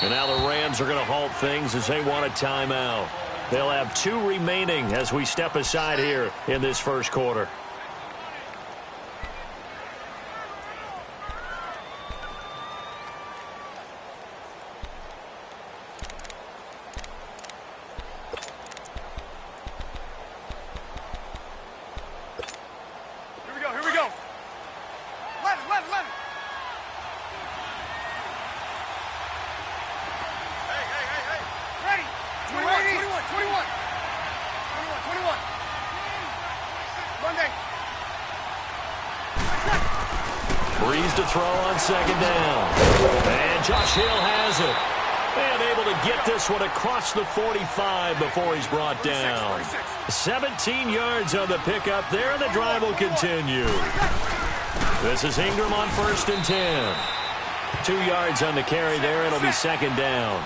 And now the Rams are going to halt things as they want a timeout. They'll have 2 remaining as we step aside here in this first quarter. Breeze to throw on second down. And Josh Hill has it. And able to get this one across the 45 before he's brought down. 17 yards on the pickup there, and the drive will continue. This is Ingram on 1st and 10. 2 yards on the carry there. It'll be second down.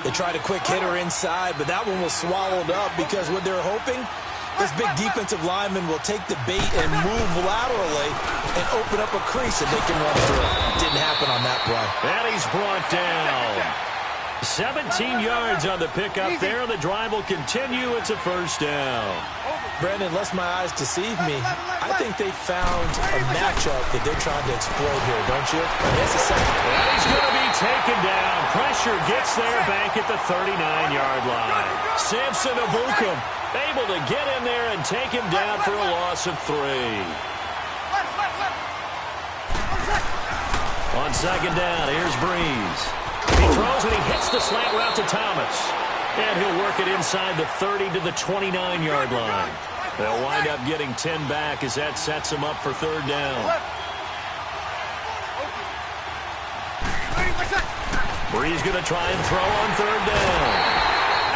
They tried a quick hitter inside, but that one was swallowed up because what they're hoping, this big defensive lineman will take the bait and move laterally and open up a crease that they can run through. Didn't happen on that play. And he's brought down. 17 yards on the pickup there. The drive will continue. It's a first down. Brandon, lest my eyes deceive me, I think they found a matchup that they're trying to exploit here, don't you? Yes, a second. And he's going to be taken down. Pressure gets there back at the 39-yard line. Samson Ebukam able to get in there and take him down for a loss of 3. On second down, here's Breeze. He throws and he hits the slant route to Thomas. And he'll work it inside the 30 to the 29-yard line. They'll wind up getting 10 back as that sets them up for third down. Breeze going to try and throw on third down.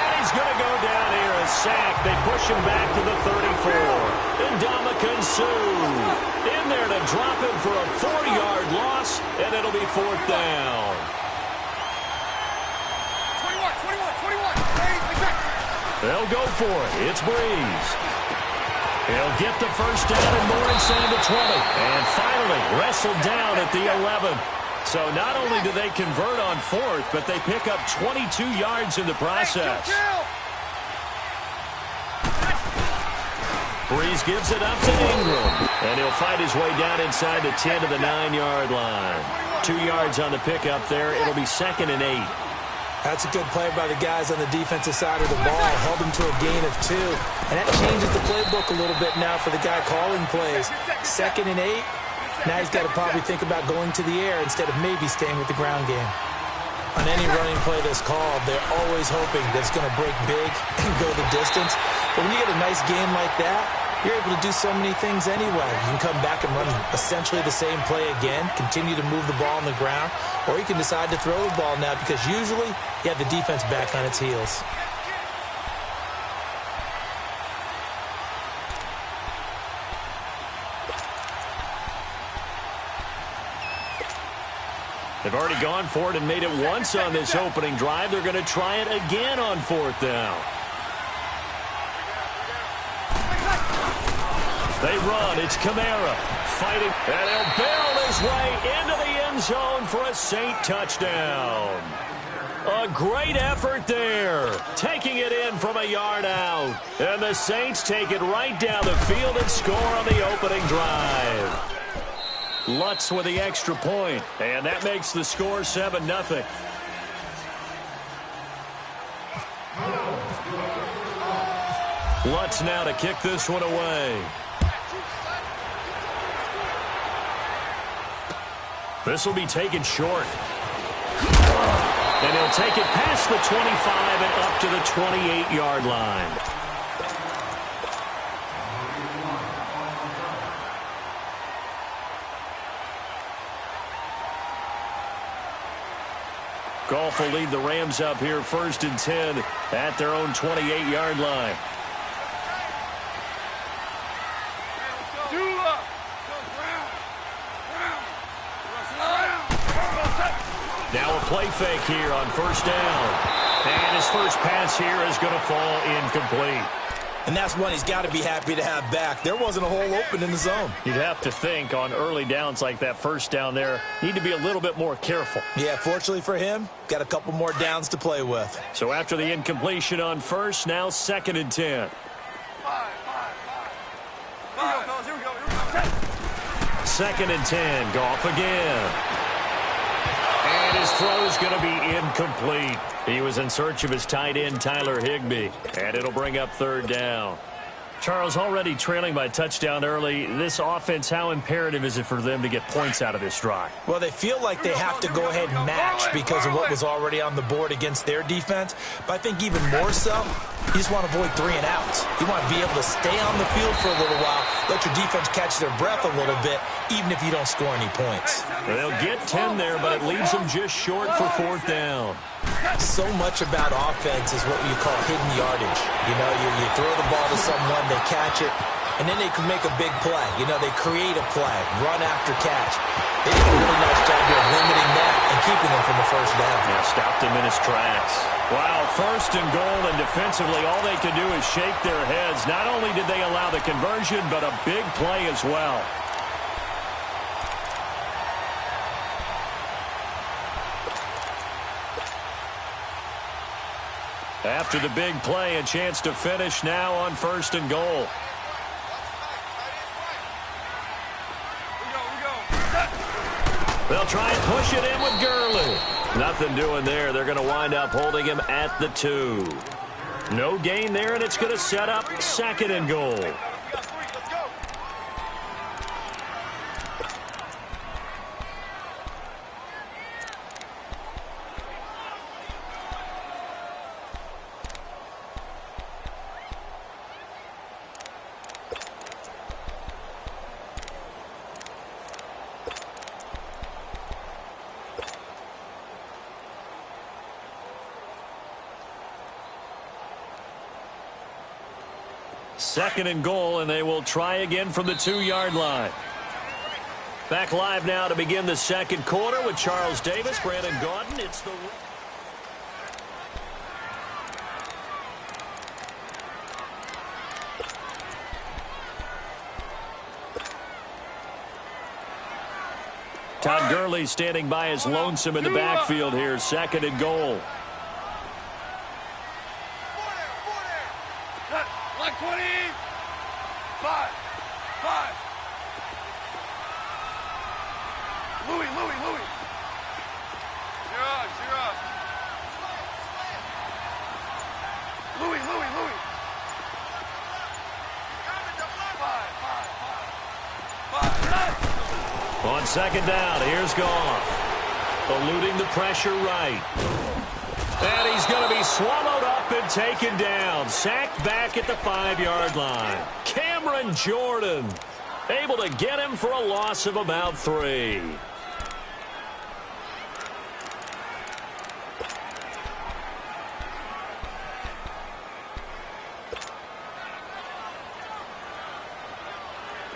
And he's going to go down here, a sack. They push him back to the 34. And Ndamukong Suh in there to drop him for a 4-yard loss, and it'll be fourth down. 21. They'll go for it. It's Breeze. He'll get the first down and more inside the 20. And finally wrestled down at the 11. So not only do they convert on fourth, but they pick up 22 yards in the process. Breeze gives it up to Ingram. And he'll fight his way down inside the 10 to the 9-yard line. 2 yards on the pickup there. It'll be second and 8. That's a good play by the guys on the defensive side of the ball. Held them to a gain of 2. And that changes the playbook a little bit now for the guy calling plays. Second and 8. Now he's got to probably think about going to the air instead of maybe staying with the ground game. On any running play that's called, they're always hoping that it's going to break big and go the distance. But when you get a nice game like that, you're able to do so many things anyway. You can come back and run essentially the same play again, continue to move the ball on the ground, or you can decide to throw the ball now because usually you have the defense back on its heels. They've already gone for it and made it once on this opening drive. They're going to try it again on fourth down. They run. It's Kamara fighting. And he'll barrel his way into the end zone for a Saint touchdown. A great effort there. Taking it in from a yard out. And the Saints take it right down the field and score on the opening drive. Lutz with the extra point. And that makes the score 7-0. Lutz now to kick this one away. This will be taken short. And he'll take it past the 25 and up to the 28-yard line. Goff will lead the Rams up here 1st and 10 at their own 28-yard line. Now a play fake here on first down. And his first pass here is going to fall incomplete. And that's one he's got to be happy to have back. There wasn't a hole open in the zone. You'd have to think on early downs like that first down there, need to be a little bit more careful. Yeah, fortunately for him, got a couple more downs to play with. So after the incompletion on first, now 2nd and 10. Here we go. 2nd and 10, Goff again. And his throw's going to be incomplete. He was in search of his tight end, Tyler Higbee. And it'll bring up 3rd down. Charles, already trailing by a touchdown early. This offense, how imperative is it for them to get points out of this drive? Well, they feel like they have to go ahead and match because of what was already on the board against their defense. But I think even more so, you just want to avoid 3 and outs. You want to be able to stay on the field for a little while, let your defense catch their breath a little bit, even if you don't score any points. They'll get 10 there, but it leaves them just short for 4th down. So much about offense is what you call hidden yardage. You know, you throw the ball to someone, they catch it, and then they can make a big play. You know, they create a play, run after catch. They did a really nice job of limiting that and keeping them from the first down. Yeah, stopped him in his tracks. Wow, 1st and goal, and defensively all they can do is shake their heads. Not only did they allow the conversion, but a big play as well. After the big play, a chance to finish now on 1st and goal. They'll try and push it in with Gurley. Nothing doing there. They're going to wind up holding him at the 2. No gain there, and it's going to set up 2nd and goal. Second and goal, and they will try again from the 2-yard line. Back live now to begin the second quarter with Charles Davis, Brandon Gaudin. It's the... Todd Gurley standing by as lonesome in the backfield here. 2nd and goal. Like 20. 5. Louis. Zero. Louis. 5. On 2nd down, here's Goff. Eluding the pressure right. And he's going to be swallowed up and taken down. Sacked back at the 5-yard line. Cameron Jordan able to get him for a loss of about 3. Here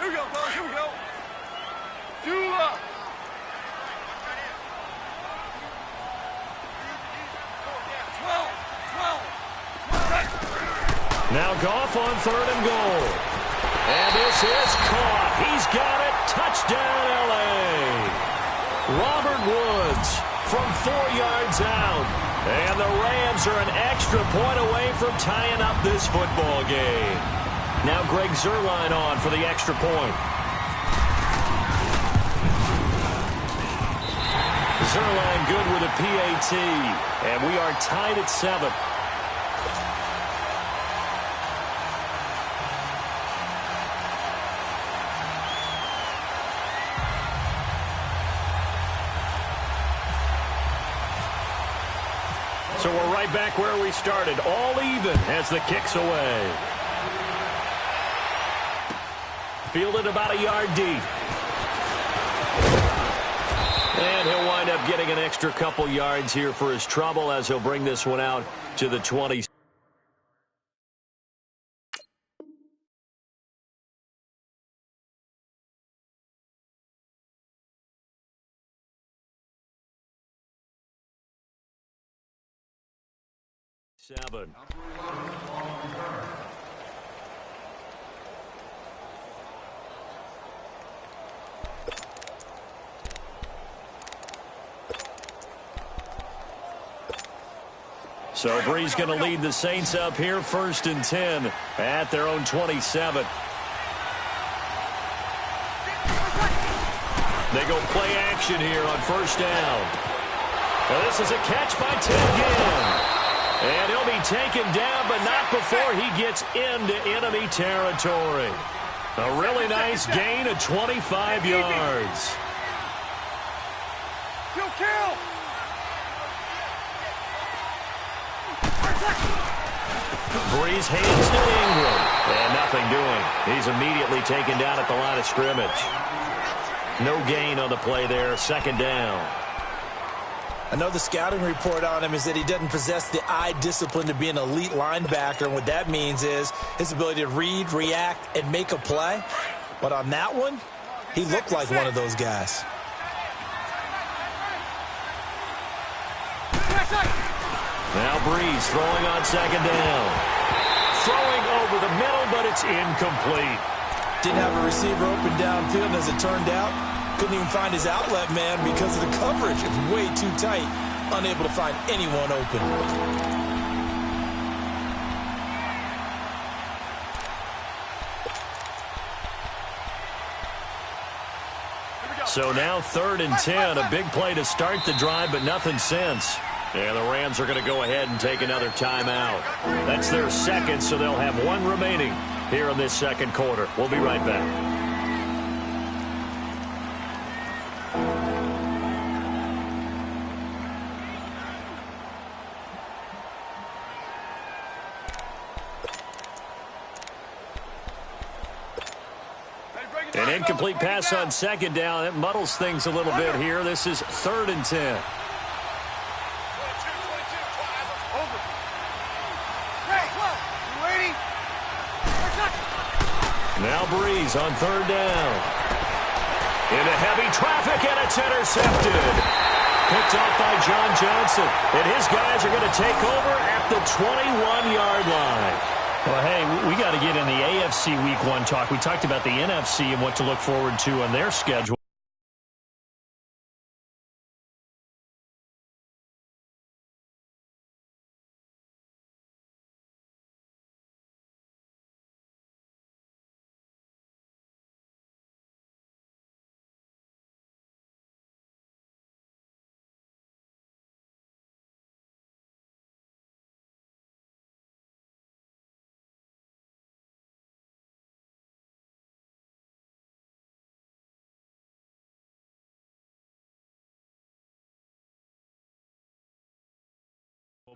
we go, fellas. Here we go. 2 up. Now Goff on 3rd and goal. And this is caught. He's got it. Touchdown, L.A. Robert Woods from 4 yards out. And the Rams are an extra point away from tying up this football game. Now Greg Zuerlein on for the extra point. Zuerlein good with a PAT. And we are tied at 7. So we're right back where we started, all even as the kick's away. Fielded about a yard deep. And he'll wind up getting an extra couple yards here for his trouble as he'll bring this one out to the 20. So Brees going to lead the Saints up here 1st and 10 at their own 27. They go play action here on 1st down. Now this is a catch by Ted Ginn. And he'll be taken down, but not before he gets into enemy territory. A really nice gain of 25 yards. Kill! Brees hands to Ingram. And nothing doing. He's immediately taken down at the line of scrimmage. No gain on the play there. 2nd down. I know the scouting report on him is that he doesn't possess the eye discipline to be an elite linebacker. And what that means is his ability to read, react, and make a play. But on that one, he looked like one of those guys. Now Brees throwing on 2nd down. Throwing over the middle, but it's incomplete. Didn't have a receiver open downfield, and as it turned out, couldn't even find his outlet man because of the coverage. It was way too tight, unable to find anyone open. So now 3rd and 10, a big play to start the drive, but nothing since. And the Rams are going to go ahead and take another timeout. That's their 2nd, so they'll have 1 remaining here in this 2nd quarter. We'll be right back. An incomplete pass on 2nd down. It muddles things a little bit here. This is 3rd and 10. Now Brees on 3rd down. Into heavy traffic, and it's intercepted. Picked off by John Johnson. And his guys are going to take over at the 21-yard line. Well, hey, we got to get in the AFC Week 1 talk. We talked about the NFC and what to look forward to on their schedule.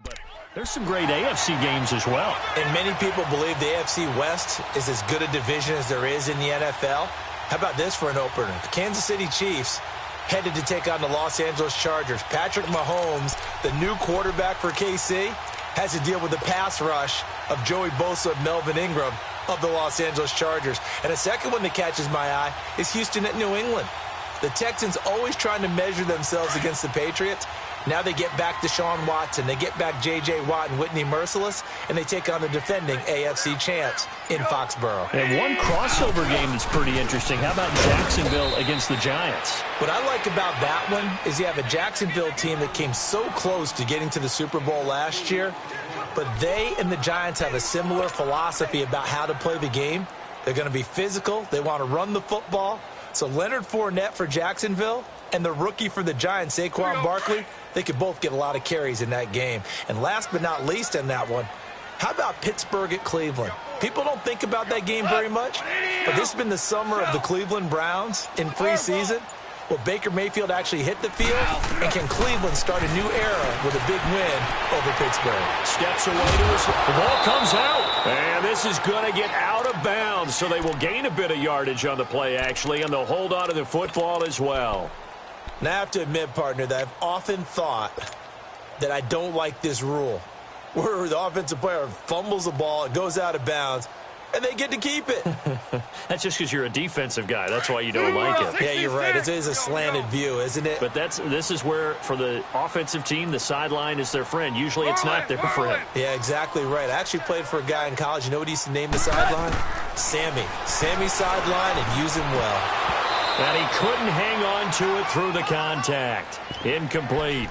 But there's some great AFC games as well. And many people believe the AFC West is as good a division as there is in the NFL. How about this for an opener? The Kansas City Chiefs headed to take on the Los Angeles Chargers. Patrick Mahomes, the new quarterback for KC, has to deal with the pass rush of Joey Bosa and Melvin Ingram of the Los Angeles Chargers. And a second one that catches my eye is Houston at New England. The Texans always trying to measure themselves against the Patriots. Now they get back Deshaun Watson. They get back J.J. Watt and Whitney Merciless, and they take on the defending AFC champs in Foxborough. And one crossover game that's pretty interesting. How about Jacksonville against the Giants? What I like about that one is you have a Jacksonville team that came so close to getting to the Super Bowl last year, but they and the Giants have a similar philosophy about how to play the game. They're going to be physical. They want to run the football. So Leonard Fournette for Jacksonville and the rookie for the Giants, Saquon Barkley, they could both get a lot of carries in that game. And last but not least in that one, how about Pittsburgh at Cleveland? People don't think about that game very much, but this has been the summer of the Cleveland Browns in preseason. Will Baker Mayfield actually hit the field? And can Cleveland start a new era with a big win over Pittsburgh? Steps away to his... The ball comes out. And this is going to get out of bounds, so they will gain a bit of yardage on the play, actually, and they'll hold on to the football as well. Now, I have to admit, partner, that I've often thought that I don't like this rule, where the offensive player fumbles the ball, it goes out of bounds, and they get to keep it. That's just because you're a defensive guy. That's why you don't like it. Yeah, you're right. It is a slanted view, isn't it? But this is where, for the offensive team, the sideline is their friend. Usually it's not their friend. Yeah, exactly right. I actually played for a guy in college. You know what he used to name the sideline? Sammy. Sammy sideline, and use him well. And he couldn't hang on to it through the contact. Incomplete.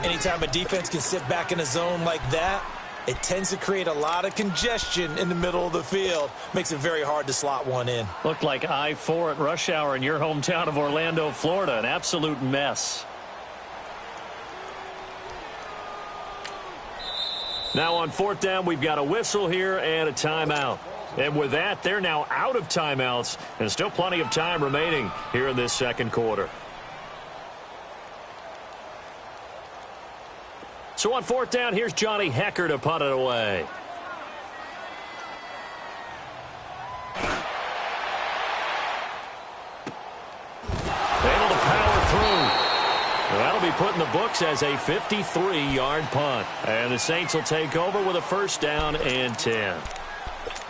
Anytime a defense can sit back in a zone like that, it tends to create a lot of congestion in the middle of the field. Makes it very hard to slot one in. Looked like I-4 at rush hour in your hometown of Orlando, Florida. An absolute mess. Now on fourth down, we've got a whistle here and a timeout. And with that, they're now out of timeouts, and still plenty of time remaining here in this second quarter. So on fourth down, here's Johnny Hecker to punt it away. Able to power through. That'll be put in the books as a 53-yard punt. And the Saints will take over with a first down and 10.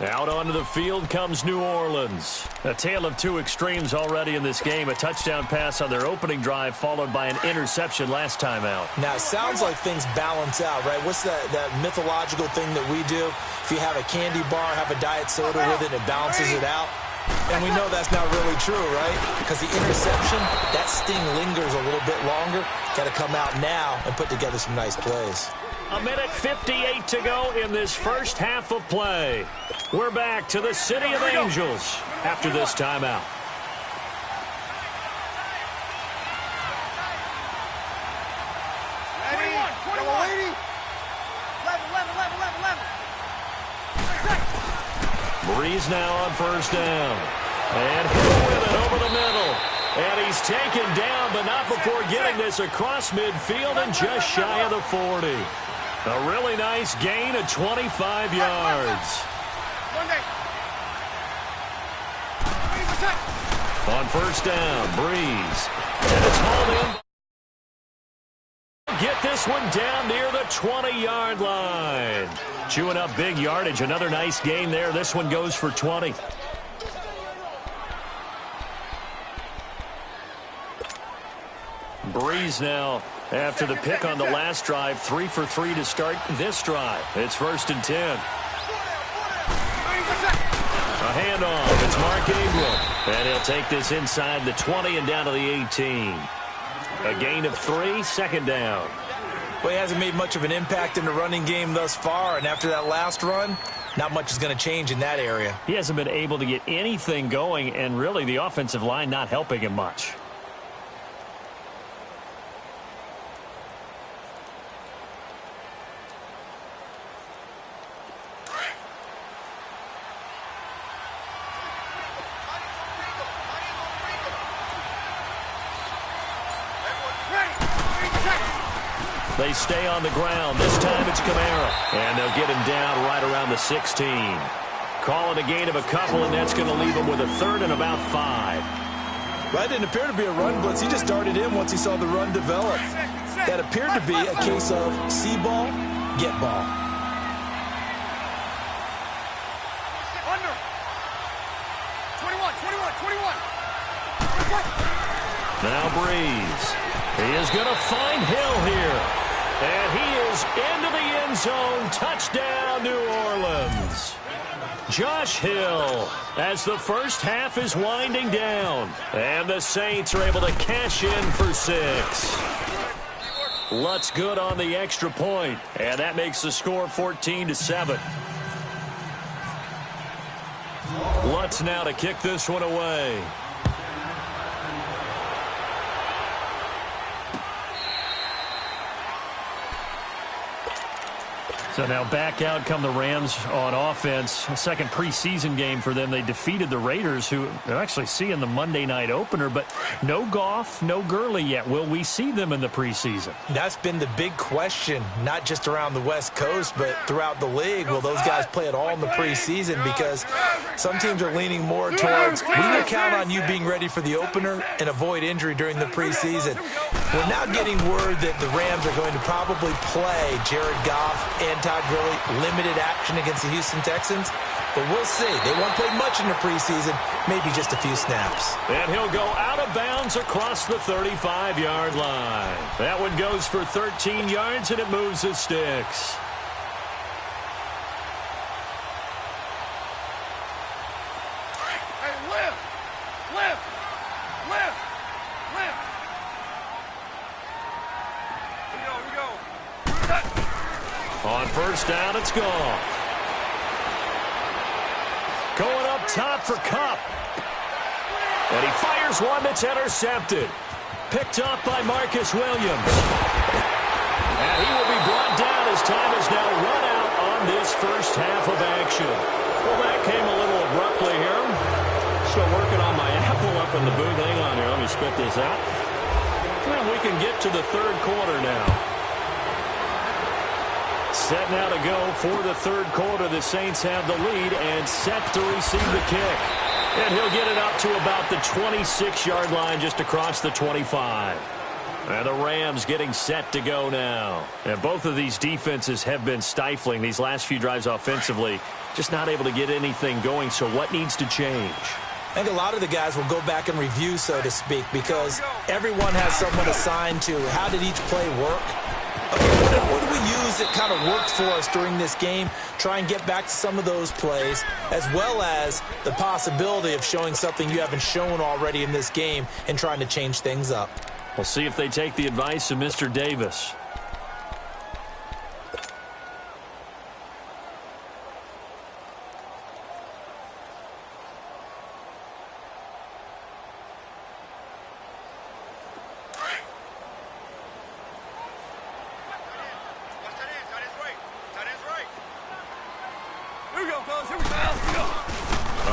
Out onto the field comes New Orleans. A tale of two extremes already in this game. A touchdown pass on their opening drive followed by an interception last time out. Now, it sounds like things balance out, right? What's that mythological thing that we do? If you have a candy bar, have a diet soda with it, it balances it out. And we know that's not really true, right? Because the interception, that sting lingers a little bit longer. Got to come out now and put together some nice plays. A minute 58 to go in this first half of play. We're back to the City of Angels after this timeout. Ready? 21. 11. Breeze now on first down. And Hill with it over the middle. And he's taken down, but not before getting this across midfield and just shy of the 40. A really nice gain of 25 yards. On first down, Breeze. And it's hauled in. Get this one down near the 20-yard line. Chewing up big yardage. Another nice gain there. This one goes for 20. Breeze now, after the pick on the last drive, 3 for 3 to start this drive. It's first and 10. A handoff. It's Mark Ingram. And he'll take this inside the 20 and down to the 18. A gain of 3, second down. Well, he hasn't made much of an impact in the running game thus far, and after that last run, not much is going to change in that area. He hasn't been able to get anything going, and really the offensive line not helping him much. They stay on the ground. This time it's Kamara. And they'll get him down right around the 16. Call it a gain of a couple, and that's going to leave him with a third and about 5. That didn't appear to be a run blitz. He just darted in once he saw the run develop. That appeared to be a case of see ball, get ball. Under. 21. Now Breeze. He is going to find Hill here. And he is into the end zone. Touchdown, New Orleans. Josh Hill as the first half is winding down. And the Saints are able to cash in for 6. Lutz good on the extra point. And that makes the score 14-7. Lutz now to kick this one away. So now back out come the Rams on offense. A second preseason game for them. They defeated the Raiders, who they're actually seeing the Monday night opener, but no Goff, no Gurley yet. Will we see them in the preseason? That's been the big question, not just around the West Coast, but throughout the league. Will those guys play at all in the preseason? Because some teams are leaning more towards, we will count on you being ready for the opener and avoid injury during the preseason. We're now getting word that the Rams are going to probably play Jared Goff and Todd Gurley limited action against the Houston Texans. But we'll see. They won't play much in the preseason, maybe just a few snaps. And he'll go out of bounds across the 35-yard line. That one goes for 13 yards, and it moves the sticks. Hey, lift. On first down, it's gone. Going up top for Kupp. And he fires one that's intercepted. Picked up by Marcus Williams. And he will be brought down as time is now run out on this first half of action. Well, that came a little abruptly here. Still working on my apple up in the booth. Hang on here. Let me spit this out. Well, we can get to the third quarter now. Set now to go for the third quarter. The Saints have the lead and set to receive the kick. And he'll get it up to about the 26-yard line just across the 25. And the Rams getting set to go now. And both of these defenses have been stifling these last few drives offensively. Just not able to get anything going. So what needs to change? I think a lot of the guys will go back and review, so to speak, because everyone has someone assigned to how did each play work. Okay, what do we use that kind of worked for us during this game? Try and get back to some of those plays, as well as the possibility of showing something you haven't shown already in this game and trying to change things up. We'll see if they take the advice of Mr. Davis.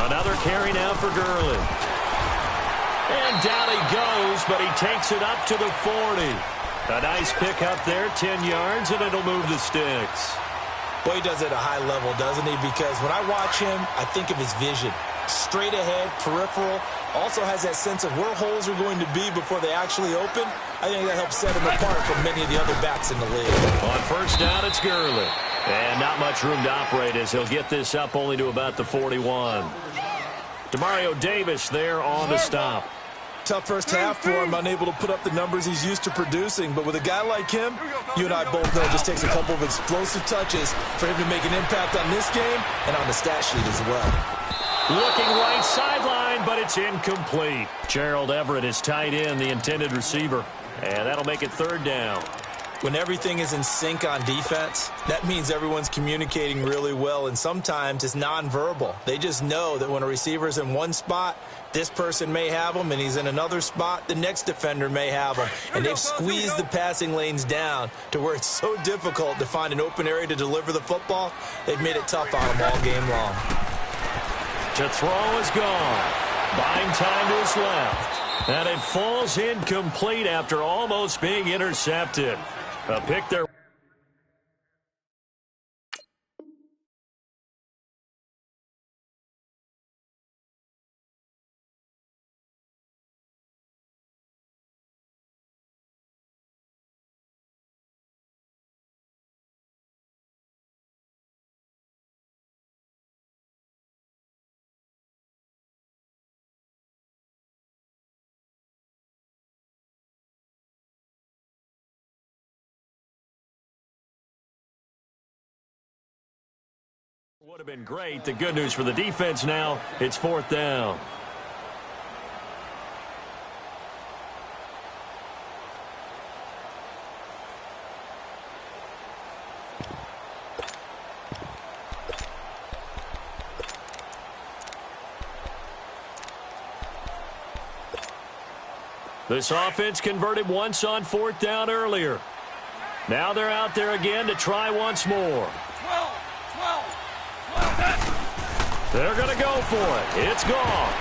Another carry now for Gurley. And down he goes, but he takes it up to the 40. A nice pick up there, 10 yards, and it'll move the sticks. Boy, he does it at a high level, doesn't he? Because when I watch him, I think of his vision. Straight ahead, peripheral. Also has that sense of where holes are going to be before they actually open. I think that helps set him apart from many of the other backs in the league. On first down, it's Gurley. And not much room to operate as he'll get this up only to about the 41. Demario Davis there on the stop. Tough first half for him, unable to put up the numbers he's used to producing. But with a guy like him, you and I both know it just takes a couple of explosive touches for him to make an impact on this game and on the stat sheet as well. Looking right sideline, but it's incomplete. Gerald Everett is tight end, the intended receiver. And that'll make it third down. When everything is in sync on defense, that means everyone's communicating really well, and sometimes it's nonverbal. They just know that when a receiver's in one spot, this person may have him, and he's in another spot, the next defender may have him. And they've squeezed the passing lanes down to where it's so difficult to find an open area to deliver the football. They've made it tough on them all game long. To throw is gone. Buying time to his left. And it falls incomplete after almost being intercepted. A pick there. Would have been great. The good news for the defense now, it's fourth down. This offense converted once on fourth down earlier. Now they're out there again to try once more. They're going to go for it. It's gone.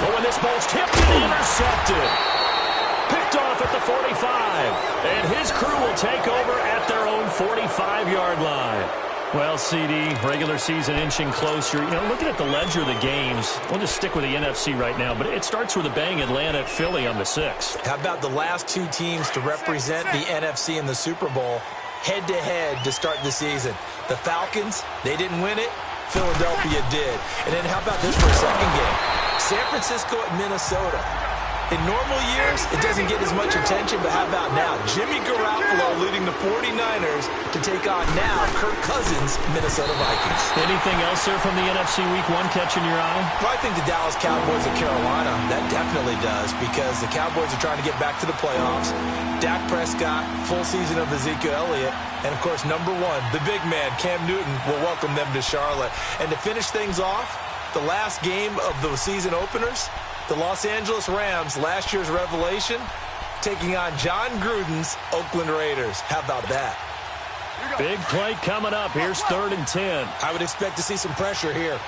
Oh, and this ball's tipped and intercepted. Picked off at the 45. And his crew will take over at their own 45-yard line. Well, CD, regular season inching closer. You know, looking at the ledger of the games, we'll just stick with the NFC right now, but it starts with a bang. Atlanta, Philly on the 6th. How about the last two teams to represent the NFC in the Super Bowl head-to-head to start the season? The Falcons, they didn't win it. Philadelphia did. And then how about this for a second game? San Francisco at Minnesota. In normal years, it doesn't get as much attention, but how about now? Jimmy Garoppolo leading the 49ers to take on now Kirk Cousins' Minnesota Vikings. Anything else there from the NFC Week 1 catching your eye? Well, I think the Dallas Cowboys of Carolina, that definitely does, because the Cowboys are trying to get back to the playoffs. Dak Prescott, full season of Ezekiel Elliott, and, of course, number one, the big man, Cam Newton, will welcome them to Charlotte. And to finish things off, the last game of the season openers, the Los Angeles Rams, last year's revelation, taking on John Gruden's Oakland Raiders. How about that? Big play coming up. Here's 3rd and 10. I would expect to see some pressure here.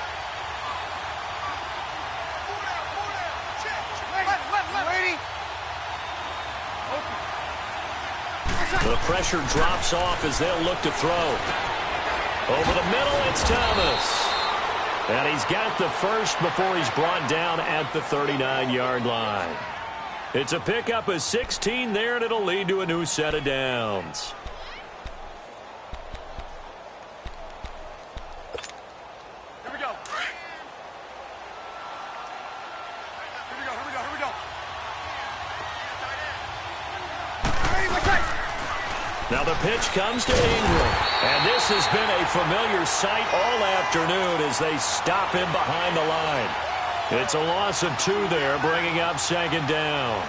The pressure drops off as they'll look to throw. Over the middle, it's Thomas. And he's got the first before he's brought down at the 39-yard line. It's a pickup of 16 there, and it'll lead to a new set of downs. Here we go. Now the pitch comes to Ingram. And this has been a familiar sight all afternoon as they stop him behind the line. It's a loss of 2 there, bringing up 2nd down.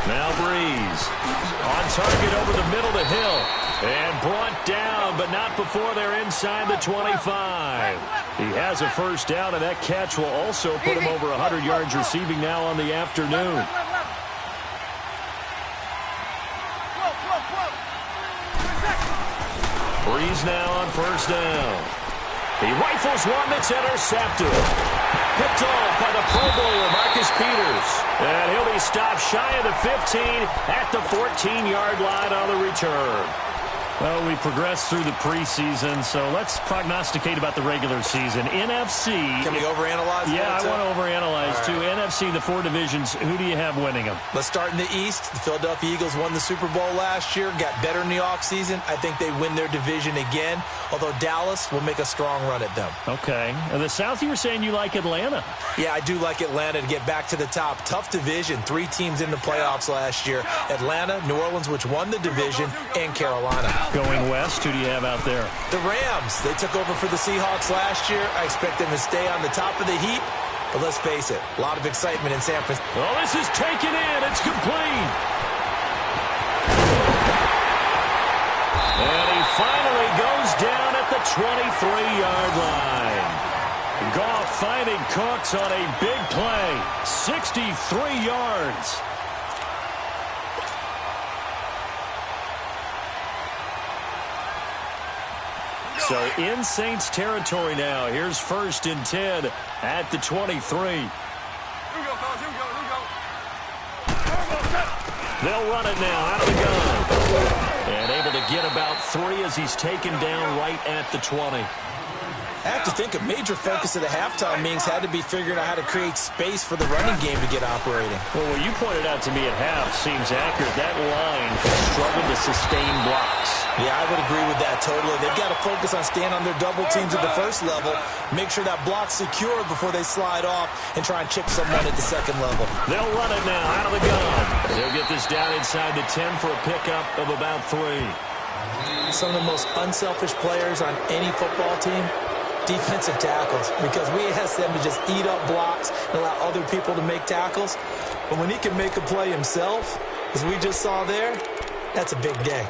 Now Breeze on target over the middle to Hill. And brought down, but not before they're inside the 25. He has a first down, and that catch will also put him over 100 yards receiving now on the afternoon. Breeze now on first down. He rifles one that's intercepted. Picked off by the Pro Bowler, Marcus Peters. And he'll be stopped shy of the 15 at the 14-yard line on the return. Well, we progressed through the preseason, so let's prognosticate about the regular season. NFC. Can we overanalyze? Yeah, I want to overanalyze, too. NFC, the 4 divisions, who do you have winning them? Let's start in the East. The Philadelphia Eagles won the Super Bowl last year, got better in the offseason. I think they win their division again, although Dallas will make a strong run at them. Okay. And the South, you were saying you like Atlanta. Yeah, I do like Atlanta to get back to the top. Tough division. 3 teams in the playoffs last year. Atlanta, New Orleans, which won the division, and Carolina. Going west, who do you have out there? The Rams. They took over for the Seahawks last year. I expect them to stay on the top of the heap. But let's face it, a lot of excitement in San Francisco. Oh, this is taken in. It's complete. And he finally goes down at the 23-yard line. Goff finding Cooks on a big play. 63 yards. So in Saints territory now. Here's 1st and 10 at the 23. They'll run it now out of the gun. And able to get about 3 as he's taken down right at the 20. I have to think a major focus of the halftime meetings had to be figuring out how to create space for the running game to get operating. Well, what you pointed out to me at half seems accurate. That line has struggled to sustain blocks. Yeah, I would agree with that totally. They've got to focus on staying on their double teams at the first level, make sure that block's secure before they slide off and try and chip someone at the second level. They'll run it now out of the gun. They'll get this down inside the 10 for a pickup of about 3. Some of the most unselfish players on any football team, defensive tackles, because we ask them to just eat up blocks and allow other people to make tackles. But when he can make a play himself, as we just saw there, that's a big day.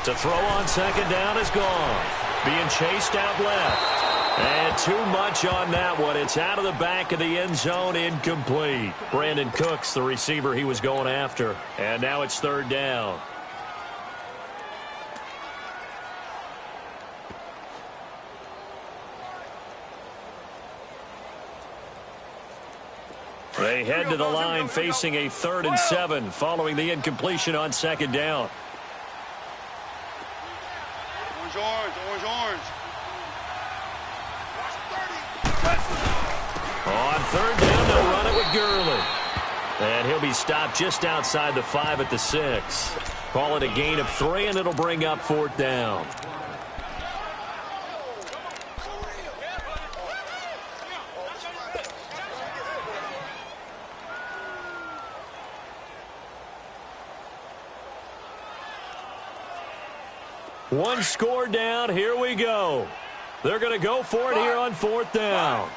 To throw on second down is gone. Being chased out left. And too much on that one. It's out of the back of the end zone, incomplete. Brandon Cooks, the receiver he was going after. And now it's third down. They head to the line facing a 3rd and 7 following the incompletion on second down. Orange. On third down, they'll run it with Gurley. And he'll be stopped just outside the 5 at the 6. Call it a gain of 3, and it'll bring up 4th down. One score down. Here we go. They're going to go for it here on 4th down.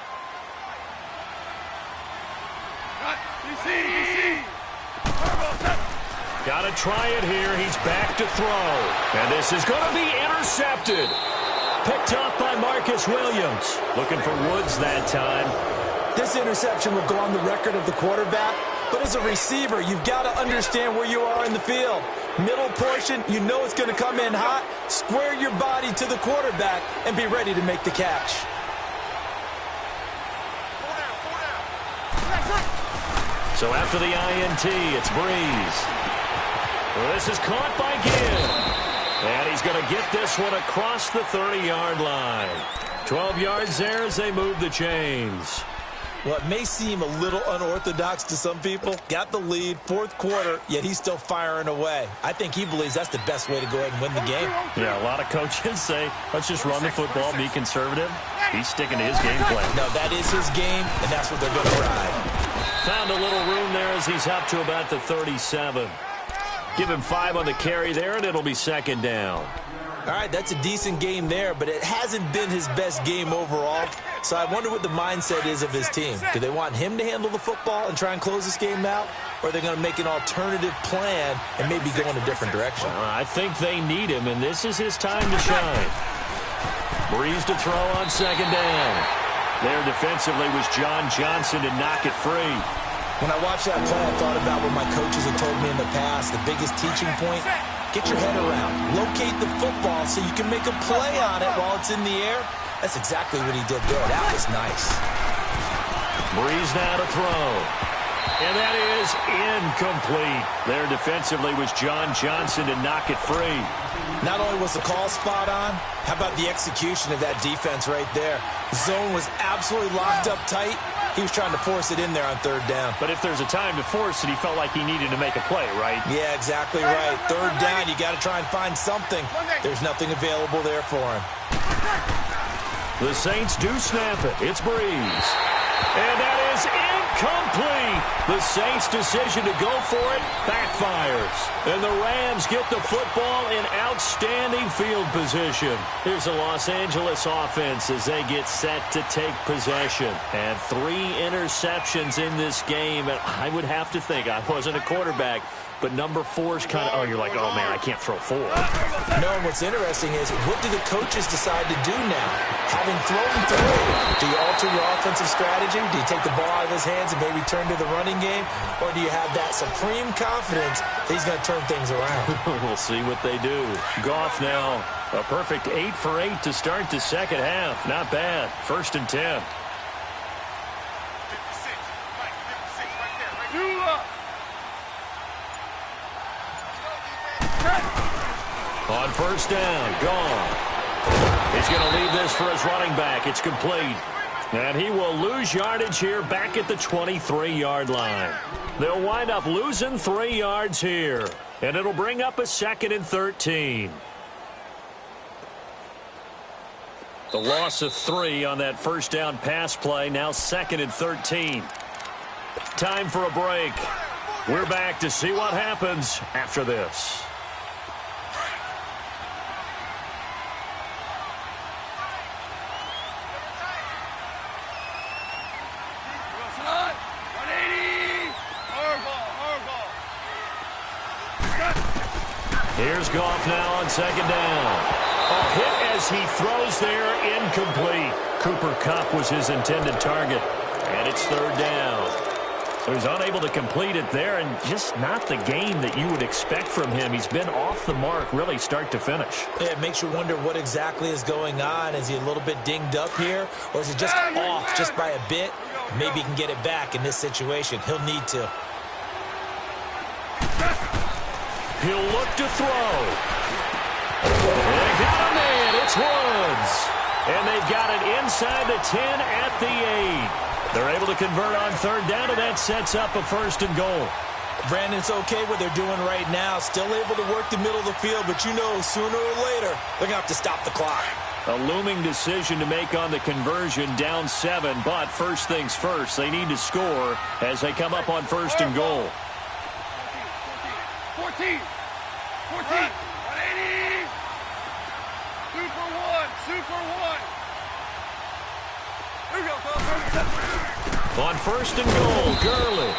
Got to try it here. He's back to throw. And this is going to be intercepted. Picked up by Marcus Williams. Looking for Woods that time. This interception will go on the record of the quarterback. But as a receiver, you've got to understand where you are in the field. Middle portion, you know it's going to come in hot. Square your body to the quarterback and be ready to make the catch. So after the INT, it's Breeze. This is caught by Gibb. And he's going to get this one across the 30-yard line. 12 yards there as they move the chains. Well, it may seem a little unorthodox to some people. Got the lead, 4th quarter, yet he's still firing away. I think he believes that's the best way to go ahead and win the game. Yeah, a lot of coaches say, let's just run the football, be conservative. He's sticking to his game plan. No, that is his game, and that's what they're going to ride. Found a little room there as he's up to about the 37. Give him 5 on the carry there, and it'll be second down. All right, that's a decent game there, but it hasn't been his best game overall. So I wonder what the mindset is of his team. Do they want him to handle the football and try and close this game out? Or are they going to make an alternative plan and maybe go in a different direction? I think they need him, and this is his time to shine. Breeze to throw on second down. There defensively was John Johnson to knock it free. When I watched that play, I thought about what my coaches have told me in the past. The biggest teaching point, get your head around. Locate the football so you can make a play on it while it's in the air. That's exactly what he did there. That was nice. Breeze now to throw. And that is incomplete. There defensively was John Johnson to knock it free. Not only was the call spot on, how about the execution of that defense right there? The zone was absolutely locked up tight. He was trying to force it in there on third down. But if there's a time to force it, he felt like he needed to make a play, right? Yeah, exactly right. Third down, you got to try and find something. There's nothing available there for him. The Saints do snap it. It's Breeze. And that is incomplete. The Saints' decision to go for it backfires. And the Rams get the football in outstanding field position. Here's the Los Angeles offense as they get set to take possession. And 3 interceptions in this game. And I would have to think, I wasn't a quarterback, but number 4's kind of, you're like, oh, man, I can't throw 4. No, and what's interesting is, what do the coaches decide to do now? Having thrown 3, do you alter your offensive strategy? Do you take the ball out of his hands and maybe turn to the running game? Or do you have that supreme confidence that he's going to turn things around? We'll see what they do. Goff now, a perfect 8 for 8 to start the second half. Not bad. 1st and 10. On 1st down, gone. He's going to leave this for his running back. It's complete. And he will lose yardage here back at the 23-yard line. They'll wind up losing 3 yards here. And it'll bring up a 2nd and 13. The loss of 3 on that 1st down pass play. Now 2nd and 13. Time for a break. We're back to see what happens after this. Here's Goff now on second down. A hit as he throws there, incomplete. Cooper Kupp was his intended target, and it's third down. So he's unable to complete it there, and just not the game that you would expect from him. He's been off the mark really start to finish. Yeah, it makes you wonder what exactly is going on. Is he a little bit dinged up here, or is he just off just by a bit? Maybe he can get it back in this situation. He'll need to. He'll look to throw. They got a man. It's Woods. And they've got it inside the 10 at the 8. They're able to convert on third down, and that sets up a first and goal. Brandon, it's okay what they're doing right now. Still able to work the middle of the field, but you know sooner or later they're going to have to stop the clock. A looming decision to make on the conversion, down 7, but first things first, they need to score as they come up on first and goal. 14. 180. Super one. Here we go, Coach. On first and goal, Gurley.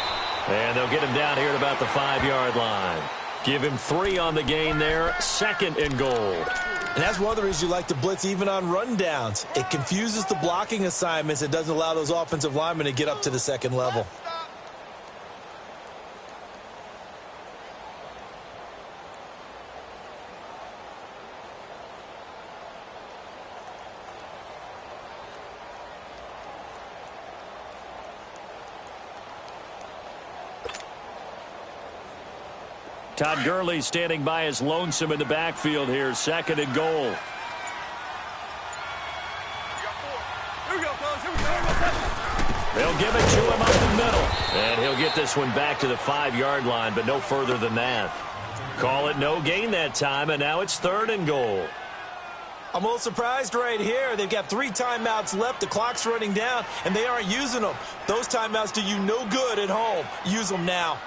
And they'll get him down here at about the 5-yard line. Give him 3 on the gain there, second and goal. And that's one of the reasons you like to blitz even on rundowns. It confuses the blocking assignments. It doesn't allow those offensive linemen to get up to the second level. Todd Gurley standing by as lonesome in the backfield here. Second and goal. They'll give it to him up the middle. And he'll get this one back to the 5-yard line, but no further than that. Call it no gain that time, and now it's third and goal. I'm a little surprised right here. They've got 3 timeouts left. The clock's running down, and they aren't using them. Those timeouts do you no good at home. Use them now.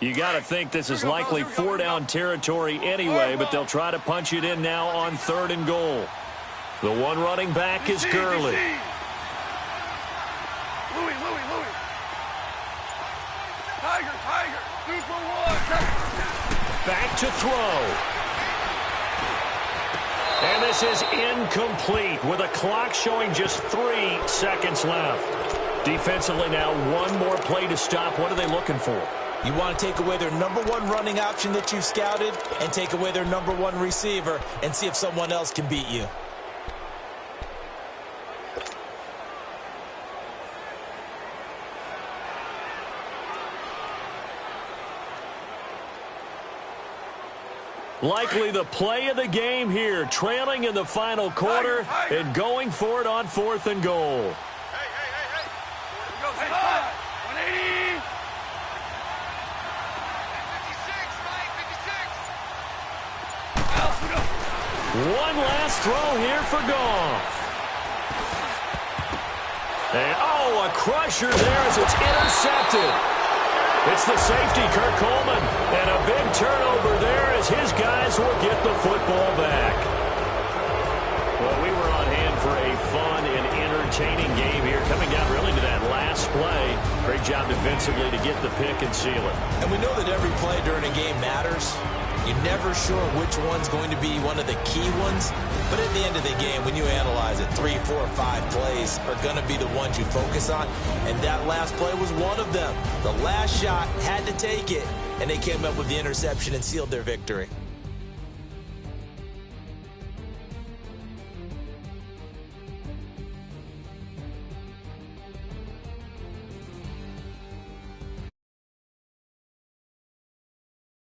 You got to think this is likely 4-down territory anyway, but they'll try to punch it in now on third and goal. The one running back is Gurley. Louis. Tiger. Super one. Back to throw. And this is incomplete with a clock showing just 3 seconds left. Defensively now, one more play to stop. What are they looking for? You want to take away their number 1 running option that you've scouted and take away their number 1 receiver and see if someone else can beat you. Likely the play of the game here, trailing in the final quarter and going for it on fourth and goal. Hey. Here we go. 180. 56. One last throw here for Goff. And, a crusher there as it's intercepted. It's the safety, Kurt Coleman, and a big turnover there as his guys will get the football back. Well, we were on hand for a fun and entertaining game here, coming down really to that last play. Great job defensively to get the pick and seal it. And we know that every play during a game matters. You're never sure which one's going to be one of the key ones. But at the end of the game, when you analyze it, 3, 4, 5 plays are going to be the ones you focus on. And that last play was one of them. The last shot had to take it, and they came up with the interception and sealed their victory.